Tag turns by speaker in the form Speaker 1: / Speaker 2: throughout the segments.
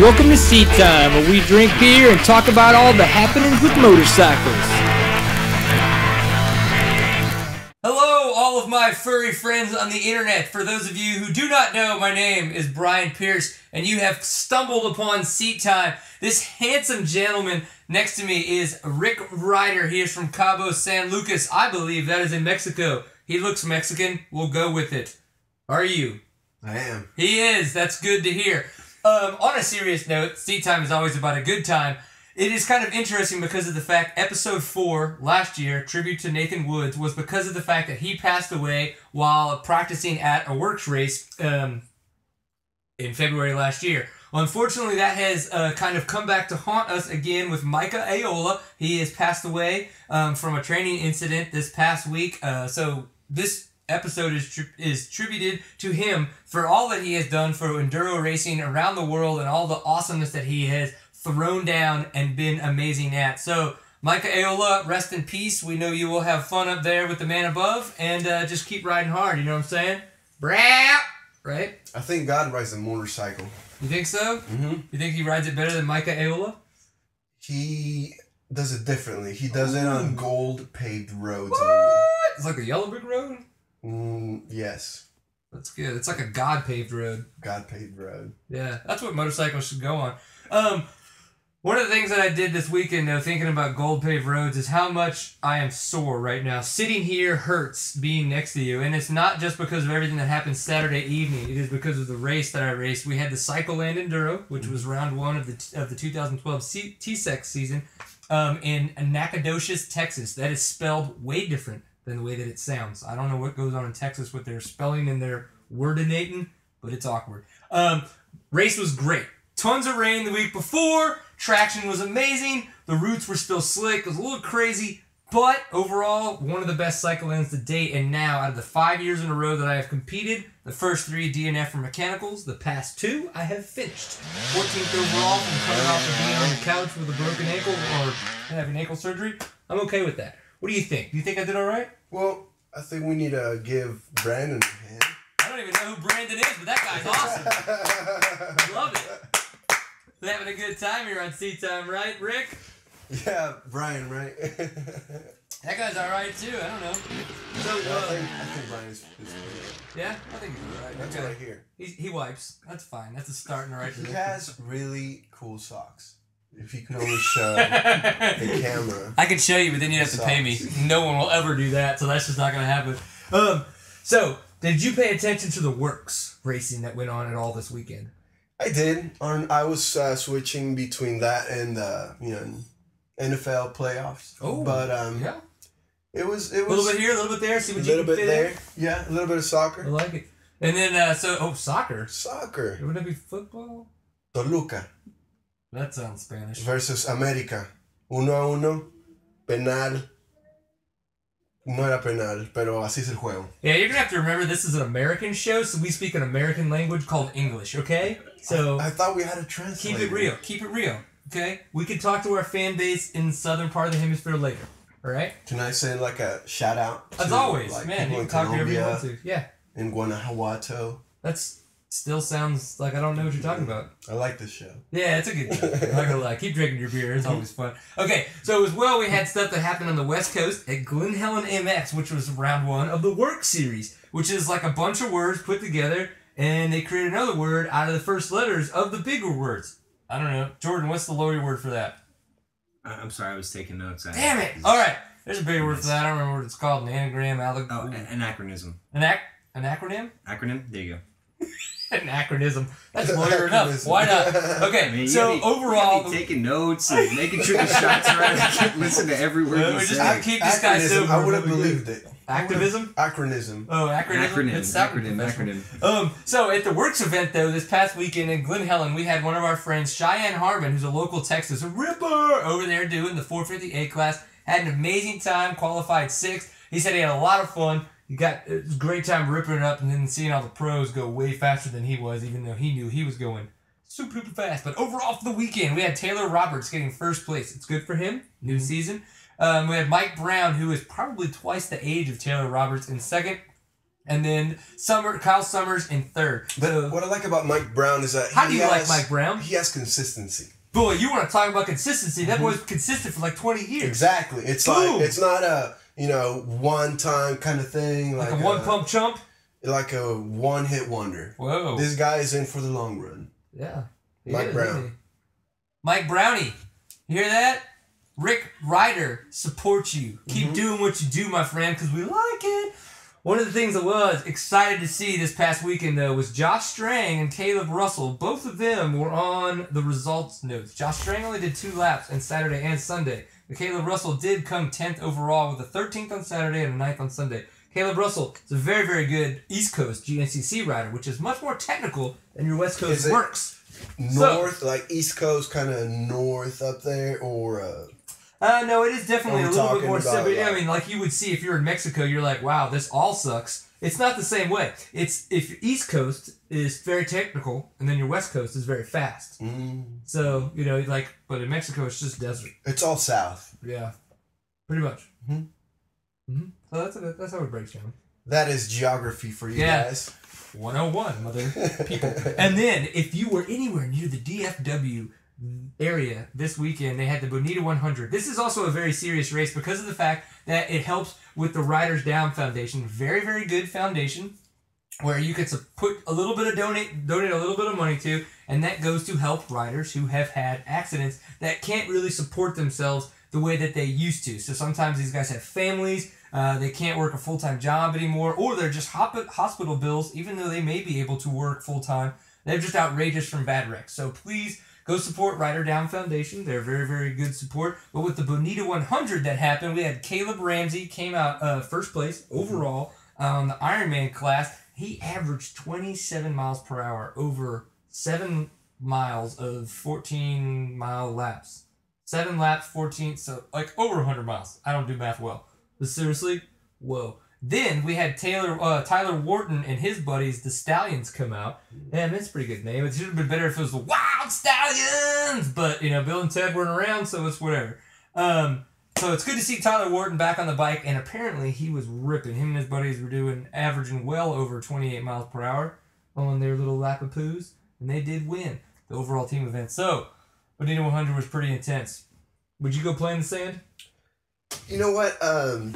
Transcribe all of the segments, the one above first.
Speaker 1: Welcome to Seat Time, where we drink beer and talk about all the happenings with motorcycles.
Speaker 2: Hello, all of my furry friends on the internet. For those of you who do not know, my name is Brian Pierce, and you have stumbled upon Seat Time. This handsome gentleman next to me is Rick Ryder. He is from Cabo San Lucas. I believe that is in Mexico. He looks Mexican. We'll go with it. Are you?
Speaker 3: I am.
Speaker 2: He is. That's good to hear. On a serious note, Seat Time is always about a good time. It is kind of interesting because of the fact episode 4 last year, Tribute to Nathan Woods, was because of the fact that he passed away while practicing at a works race in February last year. Unfortunately, that has kind of come back to haunt us again with Mika Ahola. He has passed away from a training incident this past week. So this episode is tributed to him for all that he has done for enduro racing around the world and all the awesomeness that he has thrown down and been amazing at. So, Mika Ahola, rest in peace. We know you will have fun up there with the man above, and just keep riding hard, you know what I'm saying? Brap! Right?
Speaker 3: I think God rides a motorcycle.
Speaker 2: You think so?
Speaker 3: Mm-hmm.
Speaker 2: You think he rides it better than Mika Ahola?
Speaker 3: He does it differently. He does it on gold paved roads
Speaker 2: What?
Speaker 3: only.
Speaker 2: It's like a yellow brick road?
Speaker 3: Yes.
Speaker 2: That's good. It's like a God-paved road.
Speaker 3: God-paved road.
Speaker 2: Yeah, that's what motorcycles should go on. One of the things that I did this weekend, though, thinking about gold-paved roads, is how much I am sore right now. Sitting here hurts being next to you, and it's not just because of everything that happened Saturday evening. It is because of the race that I raced. We had the Cycleland Enduro, which was round 1 of the 2012 TSCEC season, in Nacogdoches, Texas. That is spelled way different than the way that it sounds. I don't know what goes on in Texas with their spelling and their wordinating, but it's awkward. Race was great. Tons of rain the week before. Traction was amazing. The routes were still slick. It was a little crazy, but overall, one of the best Cyclelands to date. And now, out of the 5 years in a row that I have competed, the first 3 DNF for mechanicals, the past 2 I have finished. 14th overall from coming off of being on the couch with a broken ankle or having ankle surgery. I'm okay with that. What do you think? Do you think I did all right?
Speaker 3: Well, I think we need to give Brandon a hand.
Speaker 2: I don't even know who Brandon is, but that guy's awesome. Love it. We're having a good time here on Seat Time, right, Rick?
Speaker 3: Yeah, Brian, right?
Speaker 2: That guy's all right, too. I don't know. So,
Speaker 3: I think Brian is pretty good.
Speaker 2: Yeah? I think he's all right.
Speaker 3: That's what I hear.
Speaker 2: He wipes. That's fine. That's a start in the right
Speaker 3: He
Speaker 2: direction.
Speaker 3: has really cool socks. If he could only show the camera.
Speaker 2: I can show you, but then you have to pay me. No one will ever do that, so that's just not going to happen. So, did you pay attention to the works racing that went on at all this weekend?
Speaker 3: I did. I was switching between that and the NFL playoffs.
Speaker 2: Oh,
Speaker 3: but
Speaker 2: yeah.
Speaker 3: It was
Speaker 2: a little bit here, a little bit there. See what you can fit
Speaker 3: there. Yeah, a little bit of soccer.
Speaker 2: I like it. And then soccer.
Speaker 3: Soccer.
Speaker 2: Wouldn't it be football?
Speaker 3: Toluca.
Speaker 2: That sounds Spanish.
Speaker 3: Versus América. 1-1. Penal. No era penal, pero así es el juego.
Speaker 2: Yeah, you're going to have to remember this is an American show, so we speak an American language called English, okay? So
Speaker 3: I thought we had a translator.
Speaker 2: Keep it real. Keep it real, okay? We can talk to our fan base in the southern part of the hemisphere later, all right?
Speaker 3: Can I send like a shout out?
Speaker 2: As always, man, you can talk to whoever you want to. Yeah.
Speaker 3: In Guanajuato.
Speaker 2: That's still sounds like I don't know what you're talking about.
Speaker 3: I like this show.
Speaker 2: Yeah, it's a good show. I'm not gonna lie. Keep drinking your beer. It's always fun. Okay, so as well, we had stuff that happened on the West Coast at Glen Helen MX, which was round 1 of the Work Series, which is like a bunch of words put together, and they create another word out of the first letters of the bigger words. I don't know. Jordan, what's the lower word for that?
Speaker 4: I'm sorry, I was taking notes.
Speaker 2: Damn it! All right, there's a bigger word for that. I don't remember what it's called. An anagram,
Speaker 4: anachronism.
Speaker 2: An acronym?
Speaker 4: Acronym? There you go.
Speaker 2: An acronym. That's lawyer enough. Why not? Okay,
Speaker 4: I mean,
Speaker 2: so overall,
Speaker 4: taking notes and making sure the shots are right. I can't listen to every word you
Speaker 2: we
Speaker 4: say.
Speaker 2: just gotta keep this guy sober.
Speaker 3: I would have believed it.
Speaker 2: Activism?
Speaker 3: Acronym.
Speaker 2: Oh, acronym.
Speaker 4: Acronym.
Speaker 2: So at the Works event, though, this past weekend in Glen Helen, we had one of our friends, Cheyenne Harmon, who's a local Texas Ripper, over there doing the 450A class. Had an amazing time, qualified 6th. He said he had a lot of fun. It was a great time ripping it up and then seeing all the pros go way faster than he was, even though he knew he was going super fast. But overall for the weekend, we had Taylor Roberts getting first place. It's good for him. New season. We had Mike Brown, who is probably twice the age of Taylor Roberts, in second. And then Kyle Summers in third.
Speaker 3: But
Speaker 2: So,
Speaker 3: what I like about Mike Brown is that
Speaker 2: how do you like Mike Brown?
Speaker 3: He has consistency.
Speaker 2: Boy, you want to talk about consistency. That boy's consistent for like 20 years.
Speaker 3: Exactly. It's like, it's not a, one-time kind of thing.
Speaker 2: Like a one-pump chump?
Speaker 3: Like a one-hit wonder.
Speaker 2: Whoa.
Speaker 3: This guy is in for the long run.
Speaker 2: Yeah.
Speaker 3: Mike Brown.
Speaker 2: Mike Brownie. You hear that? Rick Ryder supports you. Keep doing what you do, my friend, because we like it. One of the things I was excited to see this past weekend, though, was Josh Strang and Caleb Russell. Both of them were on the results notes. Josh Strang only did 2 laps on Saturday and Sunday. But Caleb Russell did come 10th overall with a 13th on Saturday and a 9th on Sunday. Caleb Russell is a very, very good East Coast GNCC rider, which is much more technical than your West Coast works.
Speaker 3: North, like East Coast, kind of north up there, or...
Speaker 2: No, it is definitely a little bit more simple.
Speaker 3: Like,
Speaker 2: I mean, like you would see if you're in Mexico, you're like, wow, this all sucks. It's not the same way. If your East Coast is very technical, and then your West Coast is very fast. So, but in Mexico, it's just desert.
Speaker 3: It's all south.
Speaker 2: Yeah. Pretty much. So that's how it breaks down.
Speaker 3: That is geography for you guys.
Speaker 2: 101, mother people. And then, if you were anywhere near the DFW area this weekend, they had the Bonita 100. This is also a very serious race because of the fact that it helps with the Riders Down Foundation. Very, very good foundation where you can put a little bit of donate a little bit of money to, and that goes to help riders who have had accidents that can't really support themselves the way that they used to. So sometimes these guys have families, they can't work a full-time job anymore, or they're just hospital bills, even though they may be able to work full-time. They're just outrageous from bad wrecks. So please go support Rider Down Foundation. They're very, very good support. But with the Bonita 100 that happened, we had Caleb Ramsey came out first place overall on the Ironman class. He averaged 27 miles per hour over 7 miles of 14-mile laps. 7 laps, 14, so like over 100 miles. I don't do math well. But seriously, whoa. Then we had Tyler Wharton and his buddies, the Stallions, come out. Man, that's a pretty good name. It should have been better if it was the Wild Stallions. But, Bill and Ted weren't around, so it's whatever. So it's good to see Tyler Wharton back on the bike, and apparently he was ripping. Him and his buddies were averaging well over 28 miles per hour on their little lap of poos, and they did win the overall team event. So, Bonita 100 was pretty intense. Would you go play in the sand?
Speaker 3: You know what?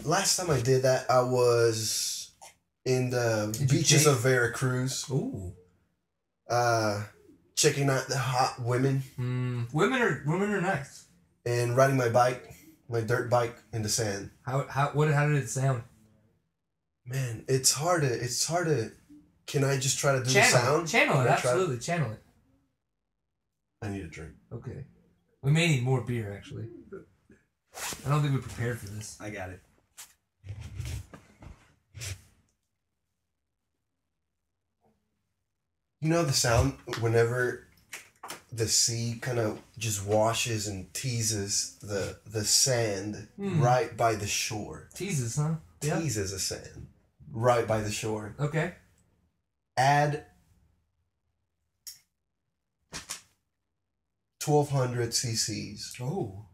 Speaker 3: Last time I did that, I was in the beaches of Veracruz.
Speaker 2: Ooh.
Speaker 3: Checking out the hot women.
Speaker 2: Women are nice.
Speaker 3: And riding my bike, my dirt bike in the sand.
Speaker 2: How did it sound?
Speaker 3: Man, it's hard to. Can I just try to do the sound?
Speaker 2: Channel it, absolutely. Channel it.
Speaker 3: I need a drink.
Speaker 2: Okay. We may need more beer, actually. I don't think we're prepared for this.
Speaker 4: I got it.
Speaker 3: You know the sound whenever the sea kind of just washes and teases the sand right by the shore.
Speaker 2: Teases, huh? Yeah.
Speaker 3: Teases the sand right by the shore.
Speaker 2: Okay.
Speaker 3: Add 1,200 cc's.
Speaker 2: Oh.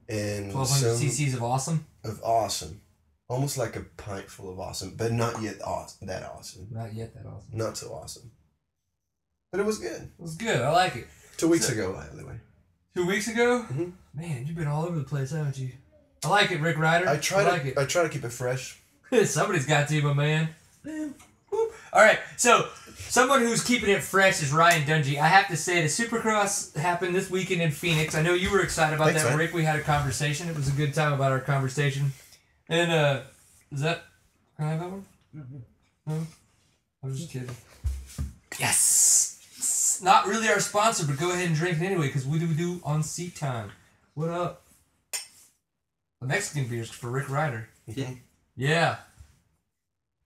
Speaker 3: And
Speaker 2: 1,200 cc's of awesome?
Speaker 3: Of awesome. Almost like a pint full of awesome, but not yet that awesome.
Speaker 2: Not yet that awesome.
Speaker 3: Not so awesome. But it was good.
Speaker 2: It was good. I like it.
Speaker 3: 2 weeks ago, anyway.
Speaker 2: 2 weeks ago?
Speaker 3: Mm-hmm.
Speaker 2: Man, you've been all over the place, haven't you? I like it, Rick Ryder.
Speaker 3: I try to keep it fresh.
Speaker 2: Somebody's got to, my man. All right, so someone who's keeping it fresh is Ryan Dungey. I have to say, the Supercross happened this weekend in Phoenix. I know you were excited about that, Rick. We had a conversation. It was a good time about our conversation. And, is that... Can I have that one? No? I was just kidding. Yes! Not really our sponsor, but go ahead and drink it anyway, because we do on seat time. What up? The Mexican beers for Rick Ryder. Yeah.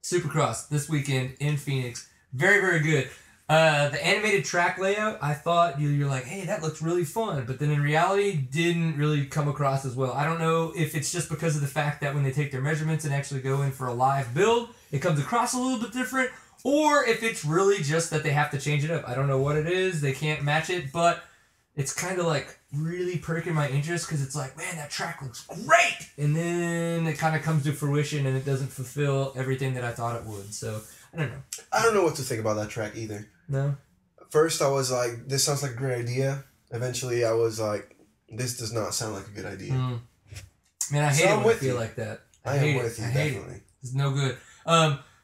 Speaker 2: Supercross this weekend in Phoenix. Very, very good. The animated track layout, I thought you're like, hey, that looks really fun. But then in reality, didn't really come across as well. I don't know if it's just because of the fact that when they take their measurements and actually go in for a live build, it comes across a little bit different. Or if it's really just that they have to change it up. I don't know what it is. They can't match it. But it's kind of like really perking my interest because it's like, man, that track looks great, and then it kind of comes to fruition and it doesn't fulfill everything that I thought it would. So I don't know.
Speaker 3: I don't know what to think about that track either.
Speaker 2: No.
Speaker 3: First, I was like, this sounds like a great idea. Eventually, I was like, this does not sound like a good idea.
Speaker 2: Man, I hate it when I feel like that.
Speaker 3: I am with you, definitely.
Speaker 2: It's no good.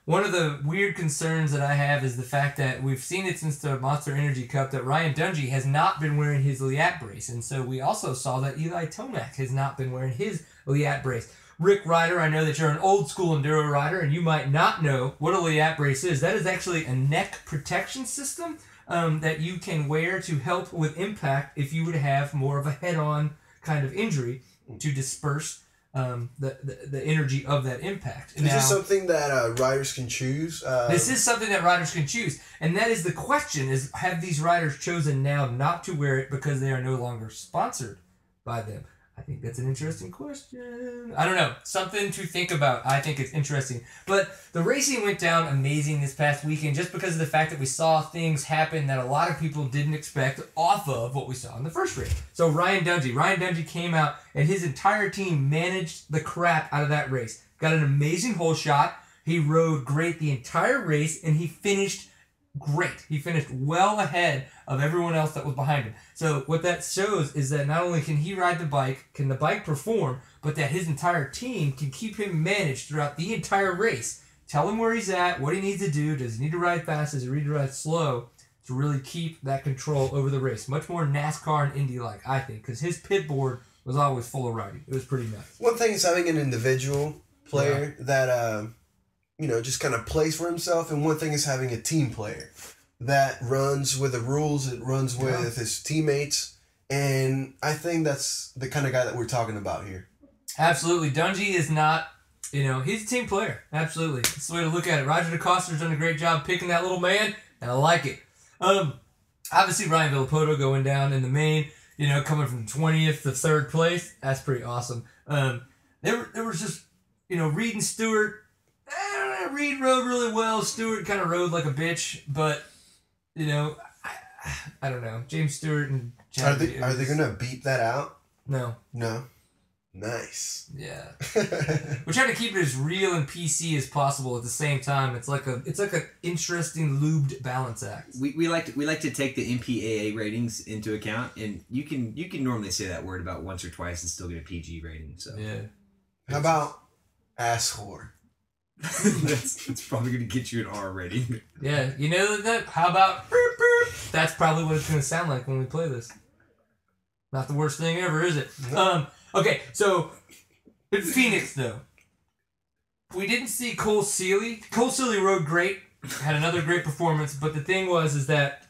Speaker 2: One of the weird concerns that I have is the fact that we've seen it since the Monster Energy Cup that Ryan Dungey has not been wearing his Liat brace. And so we also saw that Eli Tomac has not been wearing his Liat brace. Rick Ryder, I know that you're an old school enduro rider and you might not know what a Liat brace is. That is actually a neck protection system that you can wear to help with impact if you would have more of a head-on kind of injury to disperse the energy of that impact.
Speaker 3: Is this something that riders can choose?
Speaker 2: This is something that riders can choose. And that is the question, is have these riders chosen now not to wear it because they are no longer sponsored by them? I think that's an interesting question. I don't know. Something to think about. I think it's interesting. But the racing went down amazing this past weekend just because of the fact that we saw things happen that a lot of people didn't expect off of what we saw in the first race. So Ryan Dungey came out and his entire team managed the crap out of that race. Got an amazing hole shot. He rode great the entire race and he finished great. He finished well ahead of everyone else that was behind him. So what that shows is that not only can he ride the bike, can the bike perform, but that his entire team can keep him managed throughout the entire race. Tell him where he's at, what he needs to do, does he need to ride fast, does he need to ride slow, to really keep that control over the race. Much more NASCAR and Indy-like, I think, because his pit board was always full of riding. It was pretty nuts.
Speaker 3: One thing is having an individual player that just kind of plays for himself, and one thing is having a team player that runs with the rules, it runs with his teammates, and I think that's the kind of guy that we're talking about here. Absolutely.
Speaker 2: Dungey is not, he's a team player. Absolutely. That's the way to look at it. Roger DeCoster's done a great job picking that little man, and I like it. Obviously, Ryan Villapoto going down in the main, coming from 20th to 3rd place. That's pretty awesome. There was just, Reed and Stewart. Reed rode really well. Stewart kind of rode like a bitch, but I don't know. James Stewart and
Speaker 3: Chad, are they gonna beat that out?
Speaker 2: No.
Speaker 3: Nice.
Speaker 2: Yeah. We're trying to keep it as real and PC as possible at the same time. It's like an interesting lubed balance act.
Speaker 4: We like to take the MPAA ratings into account, and you can normally say that word about once or twice and still get a PG rating. So
Speaker 2: yeah.
Speaker 3: How about ass whore?
Speaker 4: that's probably going to get you an R rating.
Speaker 2: Yeah, that? How about burp, burp? That's probably what it's going to sound like when we play this. Not the worst thing ever, is it? No. Okay, so in Phoenix, though, we didn't see Cole Seeley. Cole Seeley rode great, had another great performance, but the thing is that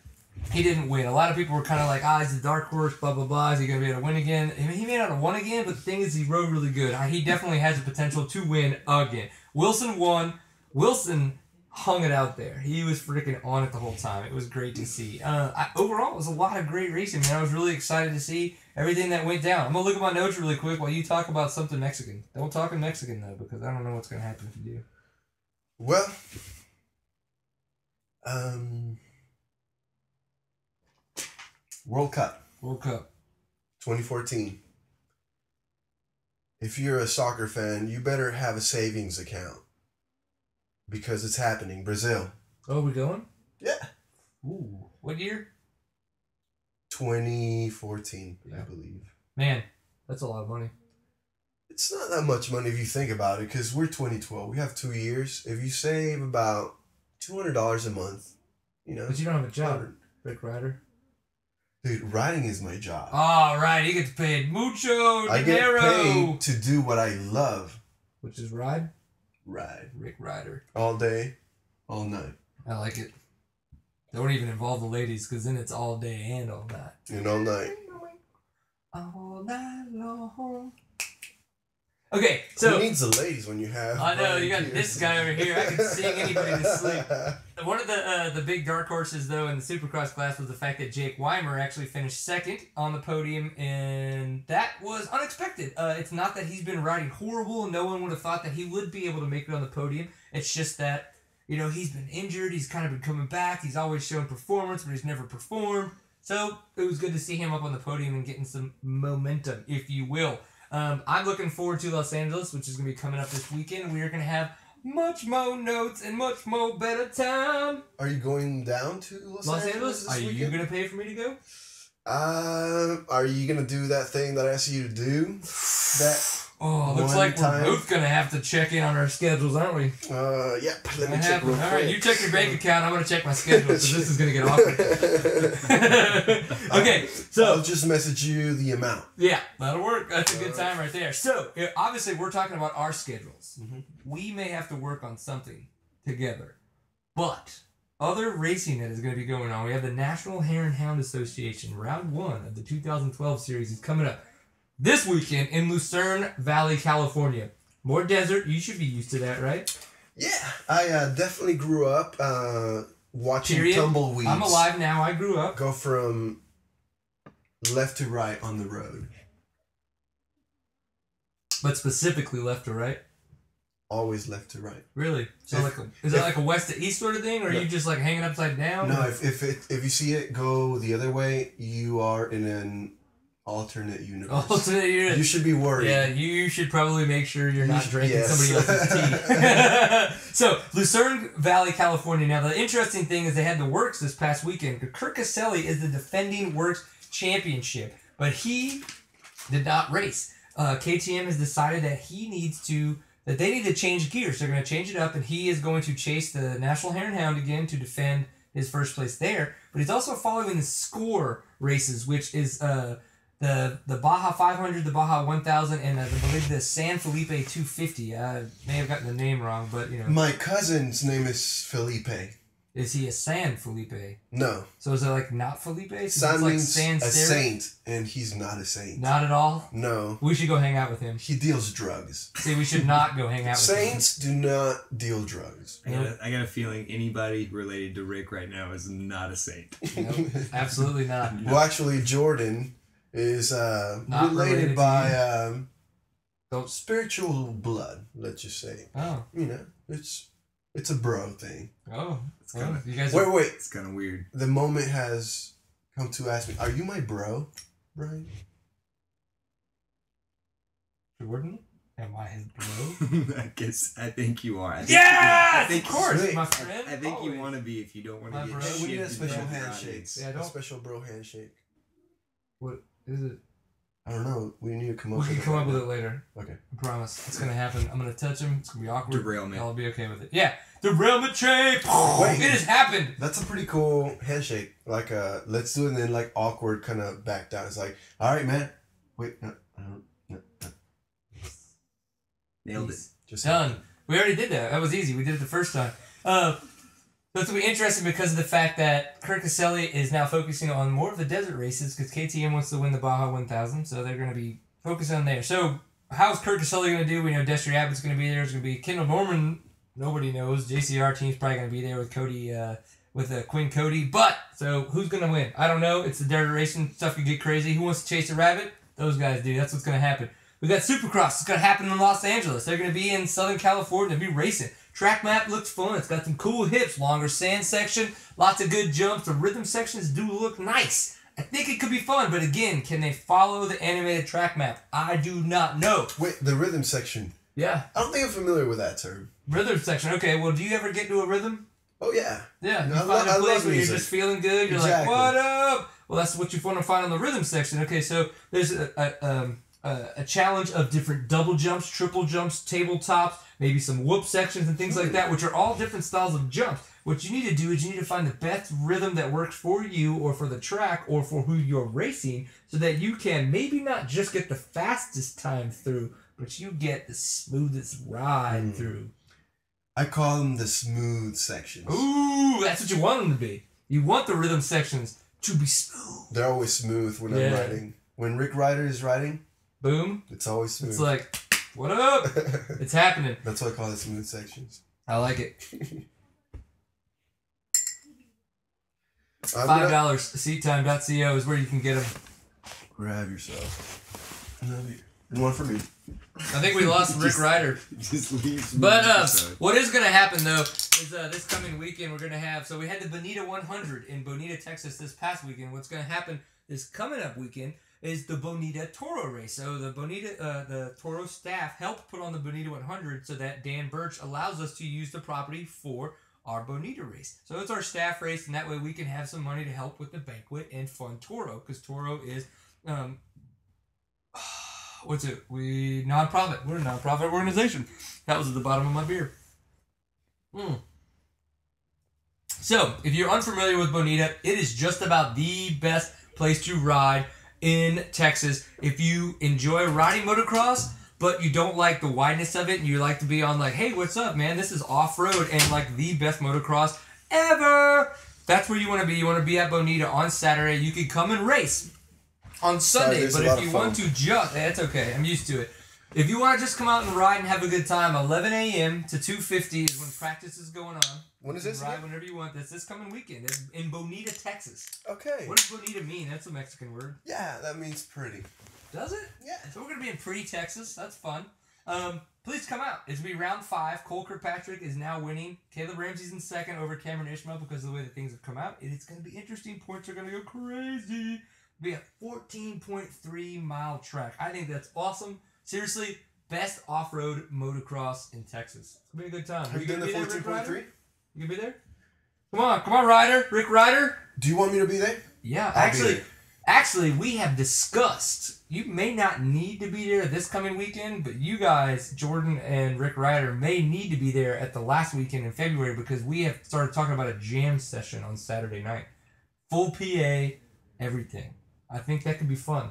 Speaker 2: he didn't win. A lot of people were kind of like, he's a dark horse, blah, blah, blah. Is he going to be able to win again? I mean, he may not have won again, but the thing is he rode really good. He definitely has the potential to win again. Wilson won. Wilson hung it out there. He was freaking on it the whole time. It was great to see. Overall, it was a lot of great racing, man. I was really excited to see everything that went down. I'm going to look at my notes really quick while you talk about something Mexican. Don't talk in Mexican, though, because I don't know what's going to happen if you do.
Speaker 3: Well, World Cup 2014. If you're a soccer fan, you better have a savings account because it's happening. Brazil.
Speaker 2: Oh, we going?
Speaker 3: Yeah.
Speaker 2: Ooh. What year?
Speaker 3: 2014, I believe.
Speaker 2: Man, that's a lot of money.
Speaker 3: It's not that much money if you think about it, because we're 2012. We have 2 years. If you save about $200 a month,
Speaker 2: But you don't have a job, Rick Ryder.
Speaker 3: Dude, riding is my job.
Speaker 2: All right, he gets paid mucho dinero.
Speaker 3: I get paid to do what I love.
Speaker 2: Which is ride?
Speaker 3: Ride.
Speaker 2: Rick Ryder.
Speaker 3: All day, all night.
Speaker 2: I like it. Don't even involve the ladies, because then it's all day and all night.
Speaker 3: And all night.
Speaker 2: All night long. Okay, so...
Speaker 3: Who needs the ladies when you have...
Speaker 2: I know, you got this guy over here. I can sing anybody to sleep. One of the big dark horses, though, in the Supercross class was the fact that Jake Weimer actually finished second on the podium, and that was unexpected. It's not that he's been riding horrible, and no one would have thought that he would be able to make it on the podium. It's just that, he's been injured, he's kind of been coming back, he's always shown performance, but he's never performed. So it was good to see him up on the podium and getting some momentum, if you will. I'm looking forward to Los Angeles, which is going to be coming up this weekend. We are going to have much more notes and much more better time.
Speaker 3: Are you going down to Los Angeles this weekend?
Speaker 2: Are you going to pay for me to go?
Speaker 3: Are you going to do that thing that I asked you to do?
Speaker 2: Looks like we're both going to have to check in on our schedules, aren't we?
Speaker 3: Yep. Let me check real quick.
Speaker 2: All right, you check your bank account. I'm going to check my schedule, because this is going to get awkward. Okay, so...
Speaker 3: I'll just message you the amount.
Speaker 2: Yeah, that'll work. That's a good time right there. So, obviously, we're talking about our schedules. Mm-hmm. We may have to work on something together. But other racing that is going to be going on, we have the National Hare and Hound Association. Round 1 of the 2012 series is coming up this weekend in Lucerne Valley, California. More desert. You should be used to that, right?
Speaker 3: Yeah, I definitely grew up watching tumbleweeds.
Speaker 2: I'm alive now. I grew up.
Speaker 3: Go from left to right on the road.
Speaker 2: But specifically left to right?
Speaker 3: Always left to right.
Speaker 2: Really? So is that like a west to east sort of thing, or are you just like hanging upside down?
Speaker 3: No, if you see it go the other way, you are in an alternate universe.
Speaker 2: Alternate universe.
Speaker 3: You should be worried.
Speaker 2: Yeah, you should probably make sure you're not drinking somebody else's tea. So, Lucerne Valley, California. Now, the interesting thing is they had the Works this past weekend. Kirk Caselli is the defending Works championship, but he did not race. KTM has decided that they need to change gears. They're going to change it up, and he is going to chase the National Hare and Hound again to defend his first place there. But he's also following the Score races, which is the Baja 500, the Baja 1000, and I believe the San Felipe 250. I may have gotten the name wrong, but you know.
Speaker 3: My cousin's name is Felipe.
Speaker 2: Is he a San Felipe?
Speaker 3: No.
Speaker 2: So is it like not Felipe?
Speaker 3: San means a saint, and he's not a saint.
Speaker 2: Not at all?
Speaker 3: No.
Speaker 2: We should go hang out with him.
Speaker 3: He deals drugs.
Speaker 2: See, we should not go hang out with him.
Speaker 3: Saints do not deal drugs.
Speaker 4: I got a feeling anybody related to Rick right now is not a saint.
Speaker 2: Nope, absolutely not.
Speaker 3: Well, actually, Jordan is related by spiritual blood, let's just say.
Speaker 2: Oh.
Speaker 3: You know, it's a bro thing.
Speaker 2: Oh.
Speaker 4: It's kind of,
Speaker 2: you guys
Speaker 3: wait.
Speaker 4: It's kind of weird.
Speaker 3: The moment has come to ask me, are you my bro, Brian?
Speaker 2: Jordan? Am I his bro?
Speaker 4: I think you are.
Speaker 2: Of course, my friend.
Speaker 4: I think you want to be if you don't want to be.
Speaker 3: We need a special handshake.
Speaker 2: Yeah,
Speaker 3: a special bro handshake.
Speaker 2: What is it?
Speaker 3: I don't know. We need to come up with it.
Speaker 2: We can come up with it later.
Speaker 3: Okay.
Speaker 2: I promise. It's going to happen. I'm going to touch him. It's going to be awkward.
Speaker 4: Derailment.
Speaker 2: I'll be okay with it. Yeah. Derailment shape.
Speaker 3: Wait.
Speaker 2: It has happened.
Speaker 3: That's a pretty cool handshake. Like, let's do it and then, like, awkward kind of back down. It's like, all right, man. Wait. No.
Speaker 4: Nailed it.
Speaker 3: Just
Speaker 2: done. We already did that. That was easy. We did it the first time. So it's going to be interesting because of the fact that Kirk Caselli is now focusing on more of the desert races because KTM wants to win the Baja 1000, so they're going to be focusing on there. So how's Kirk Caselli going to do? We know Destry Abbott's going to be there. There's going to be Kendall Norman. Nobody knows. JCR team's probably going to be there with Cody, with Quinn Cody. But, so who's going to win? I don't know. It's the desert racing. Stuff could get crazy. Who wants to chase a rabbit? Those guys do. That's what's going to happen. We got Supercross. It's going to happen in Los Angeles. They're going to be in Southern California. They'll be racing. Track map looks fun. It's got some cool hips, longer sand section, lots of good jumps. The rhythm sections do look nice. I think it could be fun, but again, can they follow the animated track map? I do not know.
Speaker 3: Wait, the rhythm section.
Speaker 2: Yeah.
Speaker 3: I don't think I'm familiar with that term.
Speaker 2: Rhythm section. Okay, well, do you ever get into a rhythm?
Speaker 3: Oh, yeah.
Speaker 2: Yeah, you find a place where you're just feeling good. You're
Speaker 3: exactly.
Speaker 2: Like, what up? Well, that's what you want to find on the rhythm section. Okay, so there's a challenge of different double jumps, triple jumps, tabletops, maybe some whoop sections and things like that, which are all different styles of jumps. What you need to do is you need to find the best rhythm that works for you or for the track or for who you're racing so that you can maybe not just get the fastest time through, but you get the smoothest ride through.
Speaker 3: I call them the smooth sections.
Speaker 2: Ooh, that's what you want them to be. You want the rhythm sections to be smooth.
Speaker 3: They're always smooth when I'm riding. When Rick Ryder is riding,
Speaker 2: boom.
Speaker 3: It's always smooth.
Speaker 2: It's like, what up? It's happening.
Speaker 3: That's what I call the smooth sections.
Speaker 2: I like it. $5 seattime.co is where you can get them.
Speaker 3: Grab yourself. And one for me.
Speaker 2: I think we lost Rick Ryder.
Speaker 4: Just leave.
Speaker 2: But what is going to happen, though, is this coming weekend we're going to have... So we had the Bonita 100 in Bonita, Texas this past weekend. What's going to happen this coming up weekend is the Bonita Toro race. So the the Toro staff helped put on the Bonita 100 so that Dan Birch allows us to use the property for our Bonita race. So it's our staff race, and that way we can have some money to help with the banquet and fund Toro, because Toro is... what's it? Nonprofit. We're a nonprofit organization. That was at the bottom of my beer. So, if you're unfamiliar with Bonita, it is just about the best place to ride in Texas. If you enjoy riding motocross, but you don't like the wideness of it, and you like to be on like, hey, what's up, man? This is off-road and like the best motocross ever. That's where you want to be. You want to be at Bonita on Saturday. You can come and race on Sunday, but if you want to just, that's okay, I'm used to it. If you want to just come out and ride and have a good time, 11 a.m. to 2:50 is when practice is going on.
Speaker 3: When is this?
Speaker 2: Ride whenever you want. That's this coming weekend. It's in Bonita, Texas.
Speaker 3: Okay.
Speaker 2: What does Bonita mean? That's a Mexican word.
Speaker 3: Yeah, that means pretty.
Speaker 2: Does it?
Speaker 3: Yeah.
Speaker 2: So we're going to be in pretty Texas. That's fun. Please come out. It's going to be round 5. Cole Kirkpatrick is now winning. Caleb Ramsey's in second over Cameron Ishmael because of the way that things have come out. It's going to be interesting. Points are going to go crazy. Be a 14.3 mile track. I think that's awesome. Seriously, best off-road motocross in Texas. It's gonna be a good time.
Speaker 3: Have you done the 14.3?
Speaker 2: You gonna be there? Come on, Ryder. Rick Ryder.
Speaker 3: Do you want me to be there?
Speaker 2: Yeah,
Speaker 3: I'll
Speaker 2: actually, we have discussed. You may not need to be there this coming weekend, but you guys, Jordan and Rick Ryder, may need to be there at the last weekend in February because we have started talking about a jam session on Saturday night. Full PA, everything. I think that could be fun.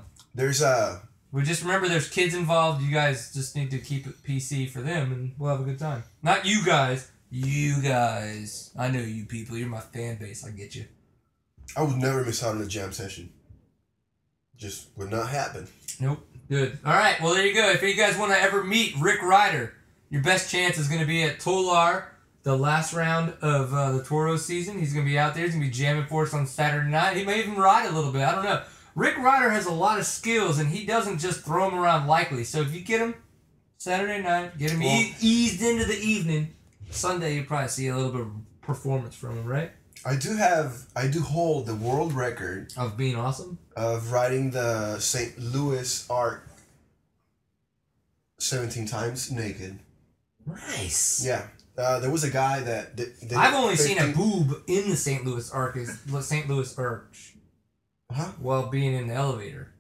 Speaker 2: We just remember there's kids involved. You guys just need to keep it PC for them, and we'll have a good time. Not you guys. You guys. I know you people. You're my fan base. I get you.
Speaker 3: I would never miss out on a jam session. Just would not happen.
Speaker 2: Nope. Good. All right. Well, there you go. If you guys want to ever meet Rick Ryder, your best chance is going to be at Tolar, the last round of the Toro season. He's going to be out there. He's going to be jamming for us on Saturday night. He may even ride a little bit. I don't know. Rick Ryder has a lot of skills, and he doesn't just throw them around lightly. So if you get him Saturday night, get him eased into the evening, Sunday you'll probably see a little bit of performance from him, right?
Speaker 3: I do hold the world record
Speaker 2: of being awesome,
Speaker 3: of riding the St. Louis Arc 17 times naked.
Speaker 2: Nice.
Speaker 3: Yeah. There was a guy that did
Speaker 2: I've only seen a boob in the St. Louis Arc. St. Louis Arc.
Speaker 3: Huh?
Speaker 2: While being in the elevator.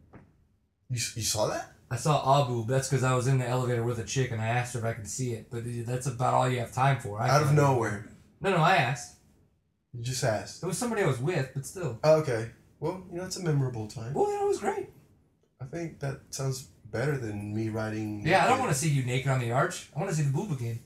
Speaker 3: You saw that?
Speaker 2: I saw a boob. That's because I was in the elevator with a chick and I asked her if I could see it. But that's about all you have time for.
Speaker 3: Out of nowhere.
Speaker 2: No, I asked.
Speaker 3: You just asked.
Speaker 2: It was somebody I was with, but still.
Speaker 3: Oh, okay. Well, it's a memorable time.
Speaker 2: Well, it was great.
Speaker 3: I think that sounds better than me riding.
Speaker 2: Yeah, I don't want to see you naked on the arch. I want to see the boob again.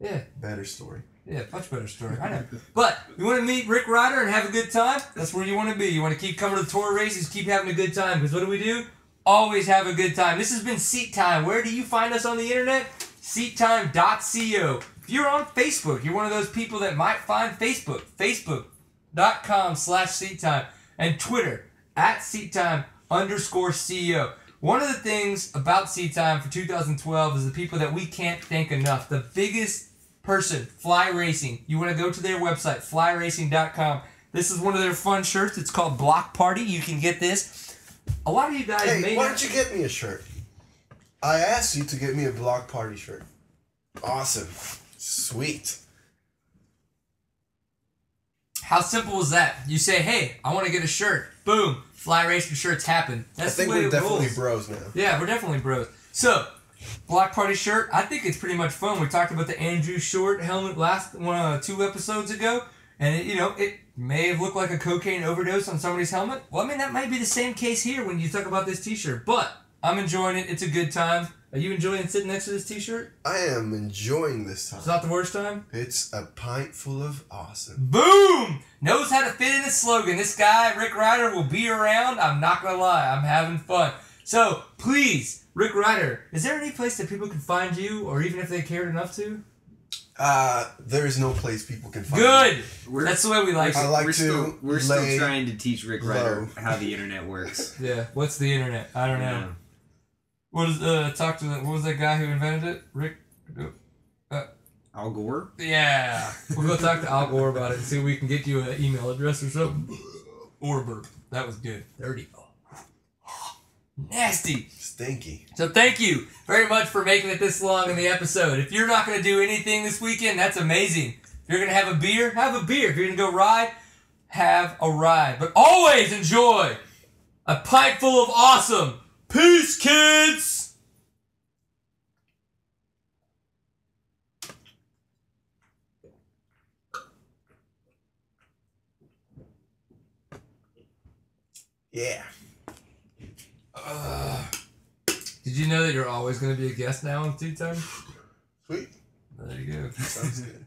Speaker 2: Yeah.
Speaker 3: Better story.
Speaker 2: Yeah, much better story. I know. But you want to meet Rick Ryder and have a good time? That's where you want to be. You want to keep coming to the tour races, keep having a good time. Because what do? Always have a good time. This has been Seat Time. Where do you find us on the internet? SeatTime.co. If you're on Facebook, you're one of those people that might find Facebook. Facebook.com/SeatTime. And Twitter @SeatTime_CEO. One of the things about Seat Time for 2012 is the people that we can't thank enough. The biggest person, Fly Racing. You want to go to their website, flyracing.com. This is one of their fun shirts. It's called Block Party. You can get this. A lot of you guys may
Speaker 3: why don't you get me a shirt? I asked you to get me a Block Party shirt. Awesome. Sweet.
Speaker 2: How simple is that? You say, hey, I want to get a shirt. Boom. Fly Racing shirts happen. That's the way it rolls. I think we're definitely
Speaker 3: bros now.
Speaker 2: Yeah, we're definitely bros. So, Block Party shirt, I think it's pretty much fun. We talked about the Andrew Short helmet last 2 episodes ago, and it may have looked like a cocaine overdose on somebody's helmet. Well, I mean, that might be the same case here when you talk about this t-shirt, but I'm enjoying it. It's a good time. Are you enjoying sitting next to this t-shirt?
Speaker 3: I am enjoying this time.
Speaker 2: It's not the worst time?
Speaker 3: It's a pint full of awesome.
Speaker 2: Boom! Knows how to fit in the slogan. This guy, Rick Ryder, will be around. I'm not going to lie. I'm having fun. So, please, Rick Ryder, is there any place that people can find you, or even if they cared enough to?
Speaker 3: There is no place people can find
Speaker 2: Good!
Speaker 3: me.
Speaker 2: That's the way we like it.
Speaker 4: We're still trying to teach Rick Ryder how the internet works.
Speaker 2: Yeah, what's the internet? I don't know. What was that guy who invented it? Rick.
Speaker 4: Al Gore?
Speaker 2: Yeah. We'll go talk to Al Gore about it and see if we can get you an email address or something. Or burp. That was good. Dirty. Nasty.
Speaker 3: Stinky.
Speaker 2: So thank you very much for making it this long in the episode. If you're not going to do anything this weekend, that's amazing. If you're going to have a beer, have a beer. If you're going to go ride, have a ride. But always enjoy a pint full of awesome. Peace, kids!
Speaker 3: Yeah.
Speaker 2: Did you know that you're always going to be a guest now on Tea Time?
Speaker 3: Sweet.
Speaker 2: There you go.
Speaker 3: Sounds good.